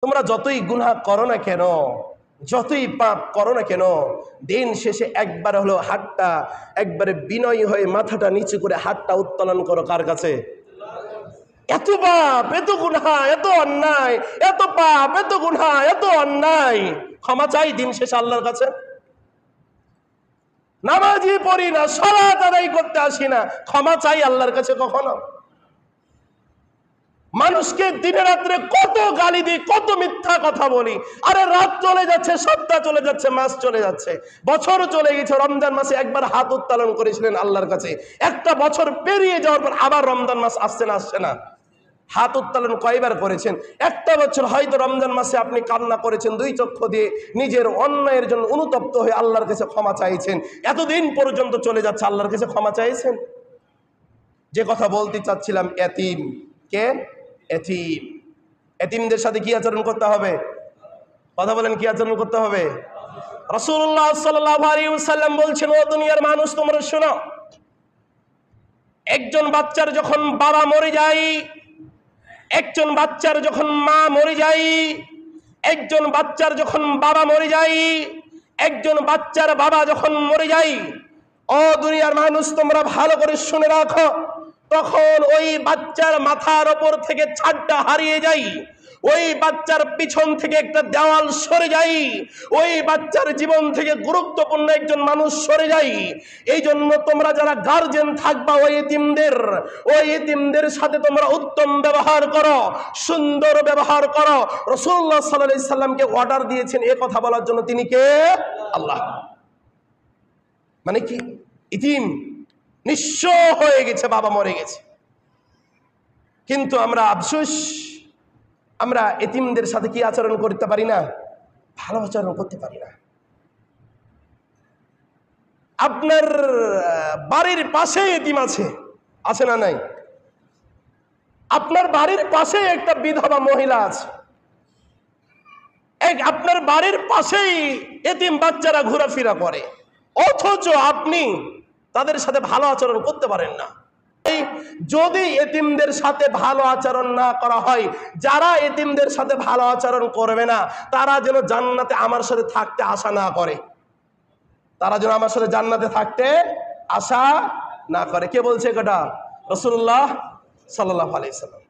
তোমরা যতই গুনাহ করো না কেন, যতই পাপ করো না কেন, দিন শেষে একবার হলো হাতটা একবারে বিনয়ী হয়ে মাথাটা নিচু করে হাতটা উত্তোলন করো কার কাছে? এত পাপ, এত গুনাহ, এত অন্যায়, এত পাপ, এত গুনাহ, এত অন্যায়, ক্ষমা চাই দিন শেষে আল্লাহর কাছে। নামাজই পড়ি না, সালাত আদায় করতে আসি না, ক্ষমা চাই আল্লাহর কাছে কখনো? মানুষকে দিনে রাত্রে কত গালি দিই, কত মিথ্যা কথা বলি। আরে রাত চলে যাচ্ছে, সপ্তাহ চলে যাচ্ছে, মাস চলে যাচ্ছে, বছর চলে গেছে। রমজান মাসে একবার হাত উত্তোলন করেছিলেন আল্লাহর কাছে, একটা বছর পেরিয়ে যাওয়ার পর আবার রমজান মাস আসছে না, আসছে না। হাত উত্তোলন কয়বার করেছেন? একটা বছর হয়তো রমজান মাসে আপনি কান্না করেছেন, দুই চক্ষু দিয়ে নিজের অন্যায়ের জন্য অনুতপ্ত হয়ে আল্লাহর কাছে ক্ষমা চাইছেন। এতদিন পর্যন্ত চলে যাচ্ছে, আল্লাহর কাছে ক্ষমা চাইছেন? যে কথা বলতে চাচ্ছিলাম, এতিম কে? এতিম। এতিমদের সাথে কি আচরণ করতে হবে? কথা বলেন, কি আচরণ করতে হবে? রাসূলুল্লাহ সাল্লাল্লাহু আলাইহি ওয়াসাল্লাম বলছেন, ও দুনিয়ার মানুষ তোমরা শোনো, একজন বাচ্চার যখন বাবা মরে যায়, একজন বাচ্চার যখন মা মরে যায়, একজন বাচ্চার যখন বাবা মরে যায়, একজন বাচ্চার বাবা যখন মরে যায়, ও দুনিয়ার মানুষ তোমরা ভালো করে শুনে রাখো, তখন ওই বাচ্চার মাথার ওপর থেকে ছাদটা হারিয়ে যায়, ওই বাচ্চার পিছন থেকে একটা দেওয়াল সরে যায়, ওই বাচ্চার জীবন থেকে গুরুত্বপূর্ণ একজন মানুষ সরে যায়। এই জন্য তোমরা যারা গার্জেন থাকবা, ওই এতিমদের সাথে তোমরা উত্তম ব্যবহার করো, সুন্দর ব্যবহার করো। রাসূলুল্লাহ সাল্লাল্লাহু আলাইহি সাল্লামকে অর্ডার দিয়েছেন এ কথা বলার জন্য, তিনি কে? আল্লাহ। মানে কি? এতিম নিঃস্ব হয়ে গেছে, বাবা মরে গেছে, কিন্তু আমরা আফসোস, আমরা এতিমদের সাথে কি আচরণ করতে পারি না? ভালো আচরণ করতে পারি না। আপনার বাড়ির পাশে এতিম আছে, আছে না নাই? আপনার বাড়ির পাশে একটা বিধবা মহিলা আছে, আপনার বাড়ির পাশেই এতিম বাচ্চারা ঘোরাফেরা করে, অথচ আপনি তাদের সাথে ভালো আচরণ করতে পারেন না। যদি এতিমদের সাথে ভালো আচরণ না করা হয়, যারা এতিমদের সাথে ভালো আচরণ করবে না, তারা যেন জান্নাতে আমার সাথে থাকতে আশা না করে, তারা যেন আমার সাথে জান্নাতে থাকতে আশা না করে। কে বলছে এটা? রাসূলুল্লাহ সাল্লাল্লাহু আলাইহি সাল্লাম।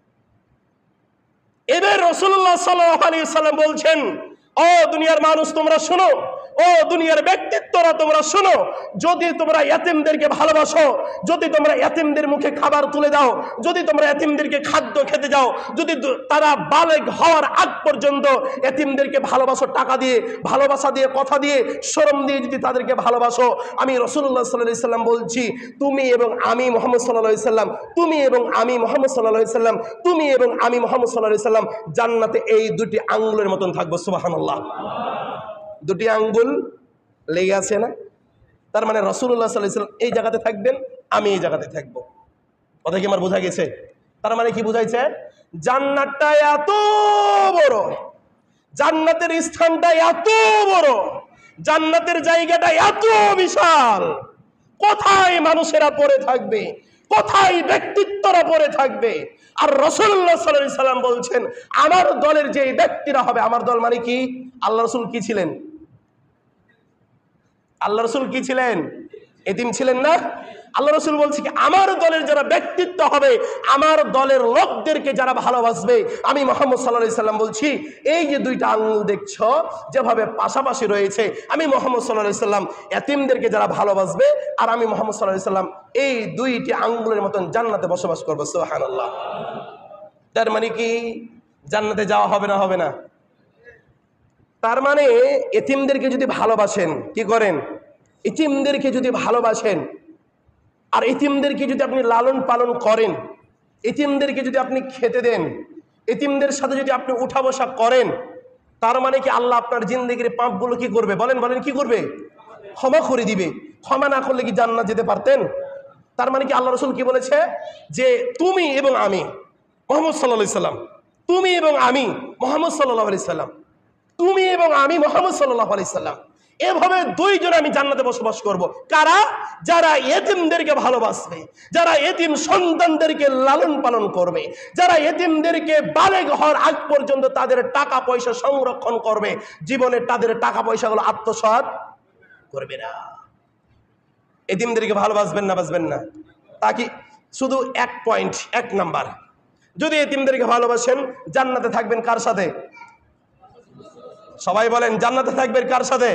এবার রাসূলুল্লাহ সাল্লাল্লাহু আলাইহি সাল্লাম বলছেন, ও দুনিয়ার মানুষ তোমরা শোনো, ও দুনিয়ার ব্যক্তিত্বরা তোমরা শোনো, যদি তোমরা এতিমদেরকে ভালোবাসো, যদি তোমরা এতিমদের মুখে খাবার তুলে দাও, যদি তোমরা এতিমদেরকে খাদ্য খেতে যাও, যদি তারা বালেগ হওয়ার আগ পর্যন্ত এতিমদেরকে ভালোবাসো, টাকা দিয়ে, ভালোবাসা দিয়ে, কথা দিয়ে, শরম দিয়ে যদি তাদেরকে ভালোবাসো, আমি রাসূলুল্লাহ সাল্লাল্লাহু আলাইহি সাল্লাম বলছি, তুমি এবং আমি মুহাম্মদ সাল্লাল্লাহু আলাইহি সাল্লাম, তুমি এবং আমি মুহাম্মদ সাল্লাল্লাহু আলাইহি সাল্লাম, তুমি এবং আমি মুহাম্মদ সাল্লাল্লাহু আলাইহি সাল্লাম জান্নাতে এই দুটি আঙ্গুলের মতন থাকবো। সুবহানাল্লাহ। দুটি আঙ্গুল লেগে আছে না? তার মানে রাসূলুল্লাহ সাল্লাল্লাহু আলাইহি সাল্লাম এই জায়গাতে থাকবেন, আমি এই জায়গাতে থাকবো। কথা কি আমার বোঝা গেছে? তার মানে কি বুঝাইছে? জান্নাতটা এত বড়, জান্নাতের স্থানটা এত বড়, জান্নাতের জায়গাটা এত বিশাল, কোথায় মানুষেরা পড়ে থাকবে, কোথায় ব্যক্তিত্বরা পড়ে থাকবে। আর রাসূলুল্লাহ সাল্লাল্লাহু আলাইহি সাল্লাম বলছেন, আমার দলের যে ব্যক্তিরা হবে, আমার দল মানে কি? আল্লাহ রাসূল কি ছিলেন? আল্লাহ রাসূল কি ছিলেন? এতিম ছিলেন না? আল্লাহ রাসূল বলছে কি, আমার দলের যারা ব্যক্তিত্ব হবে, আমার দলের লোকদেরকে যারা ভালোবাসবে, আমি মুহাম্মদ সাল্লাল্লাহু আলাইহি সাল্লাম বলছি, এই যে দুইটা আঙ্গুল দেখছো যেভাবে পাশাপাশি রয়েছে, আমি মুহাম্মদ সাল্লাল্লাহু আলাইহি সাল্লাম এতিমদেরকে যারা ভালোবাসবে, আর আমি মুহাম্মদ সাল্লাল্লাহু আলাইহি সাল্লাম এই দুইটি আঙ্গুলের মতন জান্নাতে বসবাস করব। সুবহানাল্লাহ। তার মানে কি জান্নাতে যাওয়া হবে না? হবে না? তার মানে এতিমদেরকে যদি ভালোবাসেন, কি করেন? এতিমদেরকে যদি ভালোবাসেন, আর এতিমদেরকে যদি আপনি লালন পালন করেন, এতিমদেরকে যদি আপনি খেতে দেন, এতিমদের সাথে যদি আপনি উঠা বসা করেন, তার মানে কি আল্লাহ আপনার জিন্দেগির পাপগুলো কি করবে? বলেন বলেন, কি করবে? ক্ষমা করে দিবে। ক্ষমা না করলে কি জান্নাত যেতে পারতেন? তার মানে কি আল্লাহ রাসূল কি বলেছে? যে তুমি এবং আমি মুহাম্মদ সাল্লাল্লাহু আলাইহি সাল্লাম, তুমি এবং আমি মুহাম্মদ সাল্লাল্লাহু আলাইহি সাল্লাম, তুমি এবং আমি মুহাম্মদ সাল্লাল্লাহু আলাইহি সাল্লাম, এভাবে দুইজন আমি জান্নাতে বসবাস করব। কারা? যারা এতিমদেরকে ভালোবাসবে, যারা এতিম সন্তানদেরকে লালন পালন করবে, যারা এতিমদেরকে বালেগ হওয়ার আগ পর্যন্ত তাদের টাকা পয়সা সংরক্ষণ করবে, জীবনে তাদের টাকা পয়সাগুলো আত্মসাৎ করবে না। এতিমদেরকে ভালোবাসবেন না বাসবেন না? তা কি শুধু এক পয়েন্ট, এক নাম্বার, যদি এতিমদেরকে ভালোবাসেন জান্নাতে থাকবেন কার সাথে? সবাই বলেন জান্নাতে থাকবেন কার সাথে?